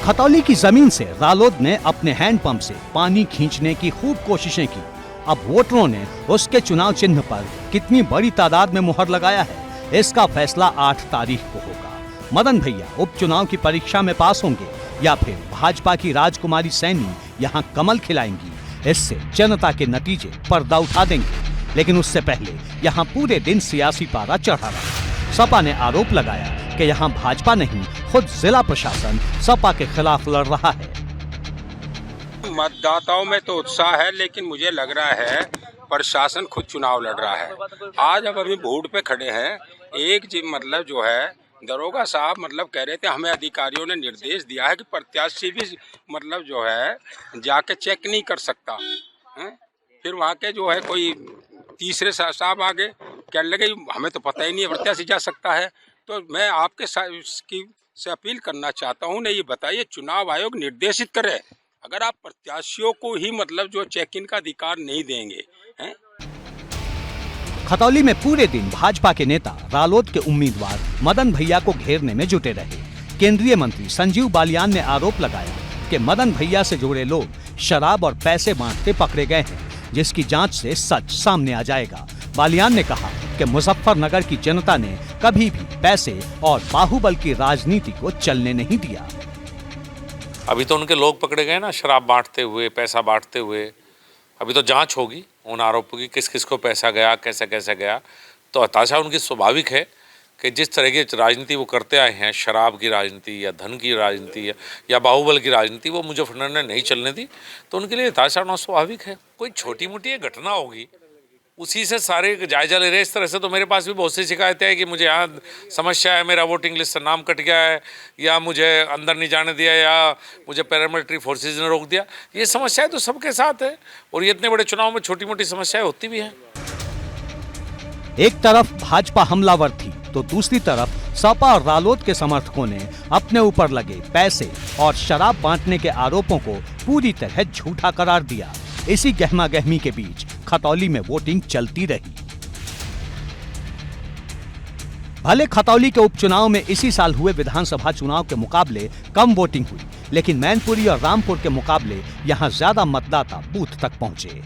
खतौली की जमीन से रालोद ने अपने हैंडपंप से पानी खींचने की खूब कोशिशें की। अब वोटरों ने उसके चुनाव चिन्ह पर कितनी बड़ी तादाद में मुहर लगाया है, इसका फैसला 8 तारीख को होगा। मदन भैया उपचुनाव की परीक्षा में पास होंगे या फिर भाजपा की राजकुमारी सैनी यहाँ कमल खिलाएंगी, इससे जनता के नतीजे पर्दा उठा देंगे। लेकिन उससे पहले यहाँ पूरे दिन सियासी पारा चढ़ा रहा। सपा ने आरोप लगाया कि यहाँ भाजपा नहीं, खुद जिला प्रशासन सपा के खिलाफ लड़ रहा है। मतदाताओं में तो उत्साह है, लेकिन मुझे लग रहा है प्रशासन खुद चुनाव लड़ रहा है। आज हम अभी वोट पे खड़े हैं, एक मतलब जो है दरोगा साहब मतलब कह रहे थे, हमें अधिकारियों ने निर्देश दिया है कि प्रत्याशी भी मतलब जो है जाके चेक नहीं कर सकता है। फिर वहाँ के जो है कोई तीसरे साहब आगे कहने लगे हमें तो पता ही नहीं है प्रत्याशी जा सकता है। तो मैं आपके से अपील करना चाहता हूँ, ने ये बताइए चुनाव आयोग निर्देशित करे, अगर आप प्रत्याशियों को ही मतलब जो चेक इन का अधिकार नहीं देंगे हैं। खतौली में पूरे दिन भाजपा के नेता रालोद के उम्मीदवार मदन भैया को घेरने में जुटे रहे। केंद्रीय मंत्री संजीव बालियान ने आरोप लगाया कि मदन भैया से जुड़े लोग शराब और पैसे बांटते पकड़े गए हैं, जिसकी जांच से सच सामने आ जाएगा। बालियान ने कहा कि मुजफ्फरनगर की जनता ने कभी भी पैसे और बाहुबल की राजनीति को चलने नहीं दिया। अभी तो उनके लोग पकड़े गए ना, शराब बांटते हुए, पैसा बांटते हुए। अभी तो जांच होगी उन आरोपों की, किस किस को पैसा गया, कैसे कैसे गया। तो हताशा उनकी स्वाभाविक है कि जिस तरह की राजनीति वो करते आए हैं, शराब की राजनीति या धन की राजनीति या बाहुबल की राजनीति, वो मुजफ्फरनगर ने नहीं चलने दी, तो उनके लिए हताशा होना स्वाभाविक है। कोई छोटी मोटी घटना होगी, उसी से सारे जायजा ले रहे। इस तरह से तो मेरे पास भी बहुत सी शिकायतें हैं कि मुझे यहाँ समस्या है, मेरा वोटिंग लिस्ट से नाम कट गया है, या मुझे अंदर नहीं जाने दिया, या मुझे पैरामिलिट्री फोर्सेज ने रोक दिया। ये समस्याएं तो सबके साथ है, और ये इतने बड़े चुनाव में छोटी मोटी समस्याएं होती भी हैं। एक तरफ भाजपा हमलावर थी, तो दूसरी तरफ सपा और रालोद के समर्थकों ने अपने ऊपर लगे पैसे और शराब बांटने के आरोपों को पूरी तरह झूठा करार दिया। इसी गहमा-गहमी के बीच खतौली में वोटिंग चलती रही। भले खतौली के उपचुनाव में इसी साल हुए विधानसभा चुनाव के मुकाबले कम वोटिंग हुई, लेकिन मैनपुरी और रामपुर के मुकाबले यहां ज्यादा मतदाता बूथ तक पहुंचे।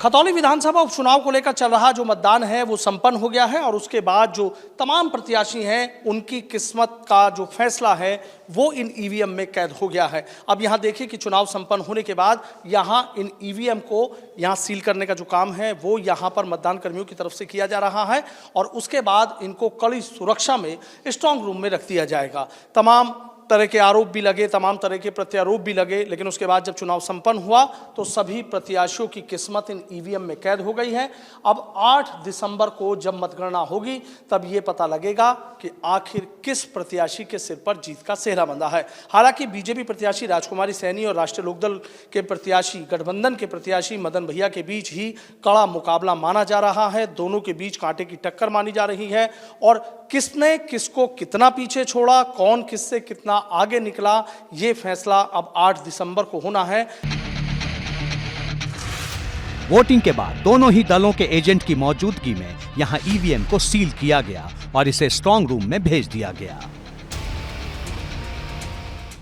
खतौली विधानसभा उपचुनाव को लेकर चल रहा जो मतदान है वो संपन्न हो गया है और उसके बाद जो तमाम प्रत्याशी हैं उनकी किस्मत का जो फैसला है वो इन ईवीएम में कैद हो गया है। अब यहाँ देखिए कि चुनाव संपन्न होने के बाद यहाँ इन ईवीएम को यहाँ सील करने का जो काम है वो यहाँ पर मतदान कर्मियों की तरफ से किया जा रहा है और उसके बाद इनको कड़ी सुरक्षा में स्ट्रांग रूम में रख दिया जाएगा। तमाम तरह के आरोप भी लगे, तमाम तरह के प्रत्यारोप भी लगे, लेकिन उसके बाद जब चुनाव संपन्न हुआ तो सभी प्रत्याशियों की किस्मत इन ईवीएम में कैद हो गई है। अब 8 दिसंबर को जब मतगणना होगी तब ये पता लगेगा कि आखिर किस प्रत्याशी के सिर पर जीत का सेहरा बंधा है। हालांकि बीजेपी प्रत्याशी राजकुमारी सैनी और राष्ट्रीय लोकदल के प्रत्याशी, गठबंधन के प्रत्याशी मदन भैया के बीच ही कड़ा मुकाबला माना जा रहा है। दोनों के बीच कांटे की टक्कर मानी जा रही है और किसने किसको कितना पीछे छोड़ा, कौन किससे कितना आगे निकला, ये फैसला अब 8 दिसंबर को होना है। वोटिंग के बाद दोनों ही दलों के एजेंट की मौजूदगी में यहां ईवीएम को सील किया गया और इसे स्ट्रांग रूम में भेज दिया गया।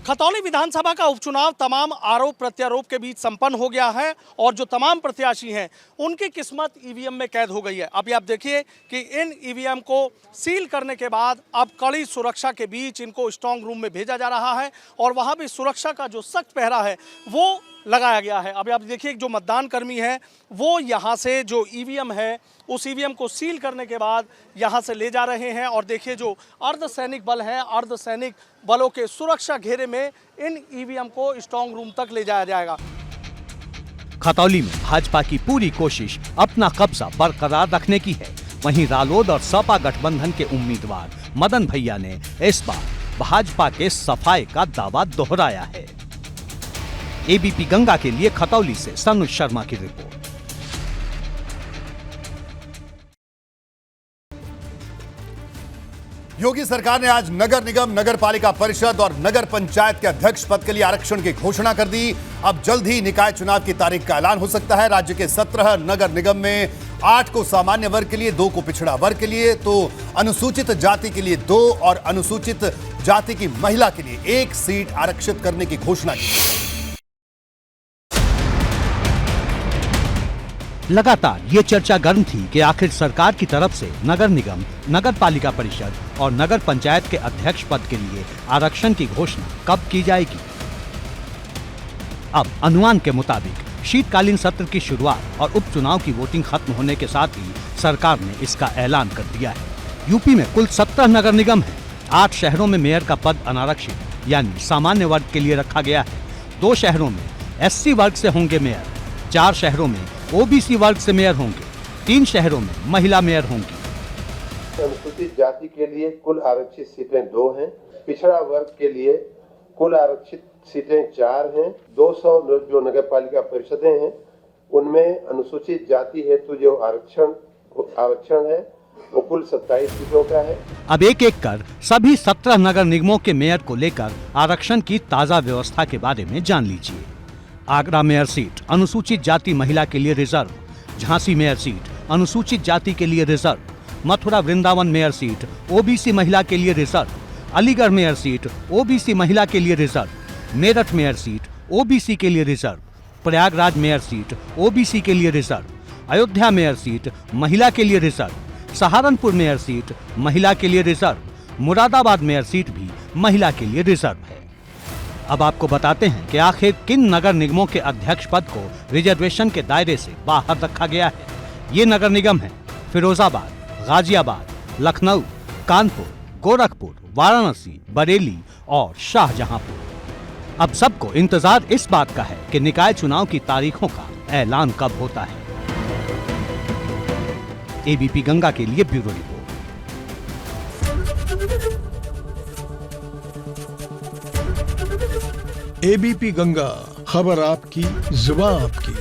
खतौली विधानसभा का उपचुनाव तमाम आरोप प्रत्यारोप के बीच संपन्न हो गया है और जो तमाम प्रत्याशी हैं उनकी किस्मत ईवीएम में कैद हो गई है। अभी आप देखिए कि इन ईवीएम को सील करने के बाद अब कड़ी सुरक्षा के बीच इनको स्ट्रांग रूम में भेजा जा रहा है और वहां भी सुरक्षा का जो सख्त पहरा है वो लगाया गया है। अभी आप देखिए जो मतदान कर्मी है वो यहाँ से जो ईवीएम है उस ईवीएम को सील करने के बाद यहाँ से ले जा रहे हैं और देखिए जो अर्धसैनिक बल हैं, अर्धसैनिक बलों के सुरक्षा घेरे में इन ईवीएम को स्ट्रांग रूम तक ले जाया जाएगा। खतौली में भाजपा की पूरी कोशिश अपना कब्जा बरकरार रखने की है। वहीं रालोद और सपा गठबंधन के उम्मीदवार मदन भैया ने इस बार भाजपा के सफाई का दावा दोहराया है। एबीपी गंगा के लिए खतौली से सनुज शर्मा की रिपोर्ट। योगी सरकार ने आज नगर निगम, नगर पालिका परिषद और नगर पंचायत के अध्यक्ष पद के लिए आरक्षण की घोषणा कर दी। अब जल्द ही निकाय चुनाव की तारीख का ऐलान हो सकता है। राज्य के 17 नगर निगम में 8 को सामान्य वर्ग के लिए, 2 को पिछड़ा वर्ग के लिए, तो अनुसूचित जाति के लिए 2 और अनुसूचित जाति की महिला के लिए 1 सीट आरक्षित करने की घोषणा की। लगातार ये चर्चा गर्म थी कि आखिर सरकार की तरफ से नगर निगम, नगर पालिका परिषद और नगर पंचायत के अध्यक्ष पद के लिए आरक्षण की घोषणा कब की जाएगी। अब अनुमान के मुताबिक शीतकालीन सत्र की शुरुआत और उपचुनाव की वोटिंग खत्म होने के साथ ही सरकार ने इसका ऐलान कर दिया है। यूपी में कुल 17 नगर निगम हैं। 8 शहरों में मेयर का पद अनारक्षित यानी सामान्य वर्ग के लिए रखा गया है। 2 शहरों में SC वर्ग से होंगे मेयर, 4 शहरों में OBC वर्ग से मेयर होंगे, 3 शहरों में महिला मेयर होंगी। अनुसूचित जाति के लिए कुल आरक्षित सीटें 2 हैं, पिछड़ा वर्ग के लिए कुल आरक्षित सीटें 4 हैं। 200 जो नगर पालिका परिषदें हैं उनमें अनुसूचित जाति हेतु जो आरक्षण है वो कुल 27 सीटों का है। अब एक एक कर सभी 17 नगर निगमों के मेयर को लेकर आरक्षण की ताजा व्यवस्था के बारे में जान लीजिए। आगरा मेयर सीट अनुसूचित जाति महिला के लिए रिजर्व, झांसी मेयर सीट अनुसूचित जाति के लिए reserve, Mathura Vrindavan mayor seat OBC महिला के लिए reserve, Aligarh mayor seat OBC महिला के लिए reserve, Meerut mayor seat OBC के लिए reserve, Prayagraj mayor seat OBC के लिए रिजर्व, अयोध्या मेयर सीट महिला के लिए रिजर्व, सहारनपुर मेयर सीट महिला के लिए रिजर्व, मुरादाबाद मेयर सीट भी महिला के लिए रिजर्व है। अब आपको बताते हैं कि आखिर किन नगर निगमों के अध्यक्ष पद को रिजर्वेशन के दायरे से बाहर रखा गया है। ये नगर निगम है फिरोजाबाद, गाजियाबाद, लखनऊ, कानपुर, गोरखपुर, वाराणसी, बरेली और शाहजहांपुर। अब सबको इंतजार इस बात का है कि निकाय चुनाव की तारीखों का ऐलान कब होता है। एबीपी गंगा के लिए ब्यूरो रिपोर्ट। एबीपी गंगा, खबर आपकी, जुबान आपकी।